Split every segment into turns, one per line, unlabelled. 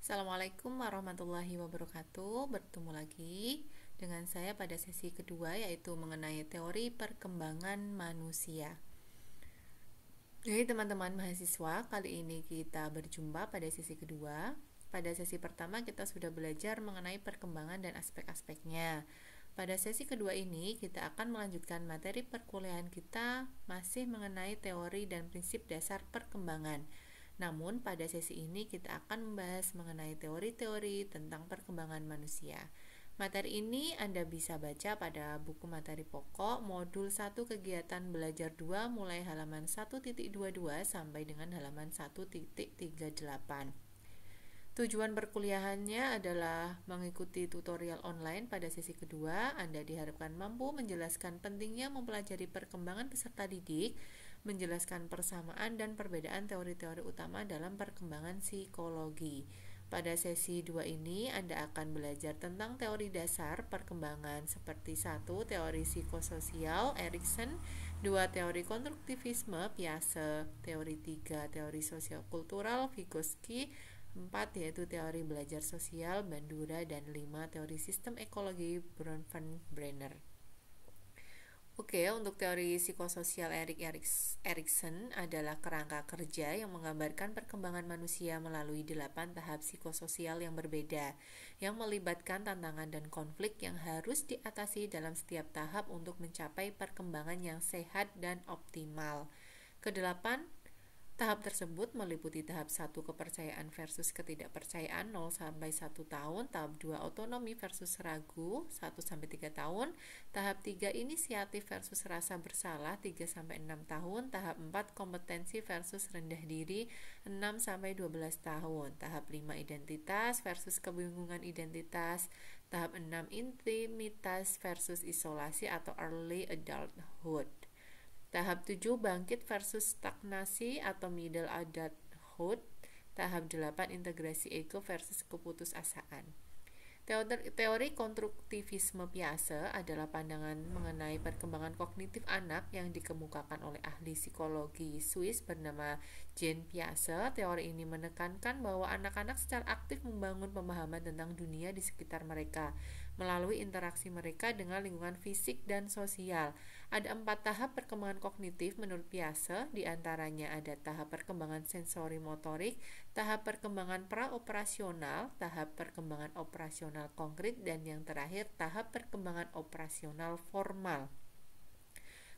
Assalamualaikum warahmatullahi wabarakatuh. Bertemu lagi dengan saya pada sesi kedua, yaitu mengenai teori perkembangan manusia. Jadi teman-teman mahasiswa, kali ini kita berjumpa pada sesi kedua. Pada sesi pertama kita sudah belajar mengenai perkembangan dan aspek-aspeknya. Pada sesi kedua ini kita akan melanjutkan materi perkuliahan kita masih mengenai teori dan prinsip dasar perkembangan. Namun pada sesi ini kita akan membahas mengenai teori-teori tentang perkembangan manusia. Materi ini Anda bisa baca pada buku materi pokok modul 1 kegiatan belajar 2 mulai halaman 1.22 sampai dengan halaman 1.38. Tujuan perkuliahannya adalah mengikuti tutorial online pada sesi kedua. Anda diharapkan mampu menjelaskan pentingnya mempelajari perkembangan peserta didik, menjelaskan persamaan dan perbedaan teori-teori utama dalam perkembangan psikologi. Pada sesi 2 ini Anda akan belajar tentang teori dasar perkembangan seperti 1. Teori psikososial Erikson, 2. Teori konstruktivisme Piaget, teori 3. Teori sosiokultural Vygotsky, 4. Yaitu teori belajar sosial Bandura, dan 5. Teori sistem ekologi Bronfenbrenner. Oke, untuk teori psikososial Erikson adalah kerangka kerja yang menggambarkan perkembangan manusia melalui 8 tahap psikososial yang berbeda, yang melibatkan tantangan dan konflik yang harus diatasi dalam setiap tahap untuk mencapai perkembangan yang sehat dan optimal. Kedelapan tahap tersebut meliputi tahap 1 kepercayaan versus ketidakpercayaan 0 sampai 1 tahun, tahap 2 otonomi versus ragu 1 sampai 3 tahun, tahap 3 inisiatif versus rasa bersalah 3 sampai 6 tahun, tahap 4 kompetensi versus rendah diri 6 sampai 12 tahun, tahap 5 identitas versus kebingungan identitas, tahap 6 intimitas versus isolasi atau early adulthood. Tahap 7 bangkit versus stagnasi atau middle adulthood. Tahap 8 integrasi ego versus keputusasaan. Teori konstruktivisme Piaget adalah pandangan mengenai perkembangan kognitif anak yang dikemukakan oleh ahli psikologi Swiss bernama Jean Piaget. Teori ini menekankan bahwa anak-anak secara aktif membangun pemahaman tentang dunia di sekitar mereka melalui interaksi mereka dengan lingkungan fisik dan sosial. Ada 4 tahap perkembangan kognitif menurut Piaget, diantaranya ada tahap perkembangan sensori motorik, tahap perkembangan praoperasional, tahap perkembangan operasional konkret, dan yang terakhir tahap perkembangan operasional formal.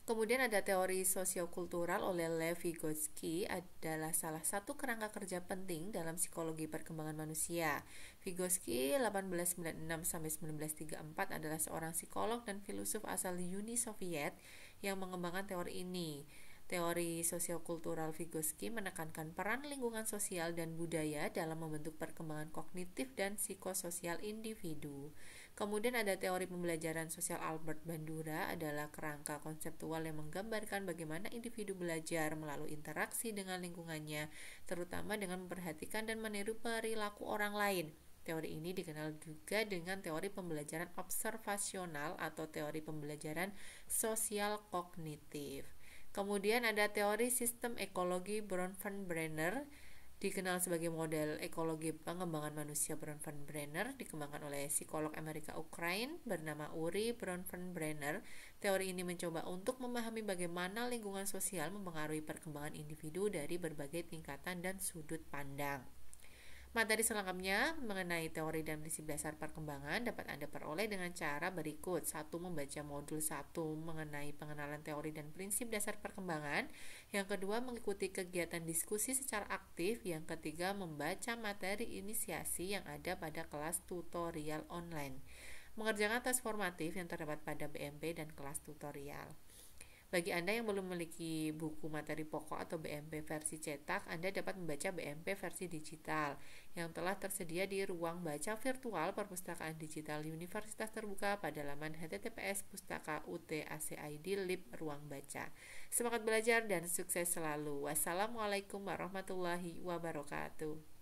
Kemudian ada teori sosiokultural oleh Lev Vygotsky adalah salah satu kerangka kerja penting dalam psikologi perkembangan manusia. Vygotsky 1896-1934 adalah seorang psikolog dan filsuf asal Uni Soviet yang mengembangkan teori ini. Teori sosiokultural Vygotsky menekankan peran lingkungan sosial dan budaya dalam membentuk perkembangan kognitif dan psikososial individu. Kemudian ada teori pembelajaran sosial Albert Bandura adalah kerangka konseptual yang menggambarkan bagaimana individu belajar melalui interaksi dengan lingkungannya, terutama dengan memperhatikan dan meniru perilaku orang lain. Teori ini dikenal juga dengan teori pembelajaran observasional atau teori pembelajaran sosial kognitif. Kemudian ada teori sistem ekologi Bronfenbrenner, dikenal sebagai model ekologi pengembangan manusia Bronfenbrenner, dikembangkan oleh psikolog Amerika Ukraina bernama Uri Bronfenbrenner. Teori ini mencoba untuk memahami bagaimana lingkungan sosial mempengaruhi perkembangan individu dari berbagai tingkatan dan sudut pandang. Materi selengkapnya mengenai teori dan prinsip dasar perkembangan dapat Anda peroleh dengan cara berikut. 1. Membaca modul 1 mengenai pengenalan teori dan prinsip dasar perkembangan. Yang kedua, mengikuti kegiatan diskusi secara aktif. Yang ketiga, membaca materi inisiasi yang ada pada kelas tutorial online. Mengerjakan tes formatif yang terdapat pada BMP dan kelas tutorial. Bagi Anda yang belum memiliki buku materi pokok atau BMP versi cetak, Anda dapat membaca BMP versi digital yang telah tersedia di ruang baca virtual Perpustakaan Digital Universitas Terbuka pada laman https://pustaka.ut/ac/id/lib ruang baca. Semangat belajar dan sukses selalu. Wassalamualaikum warahmatullahi wabarakatuh.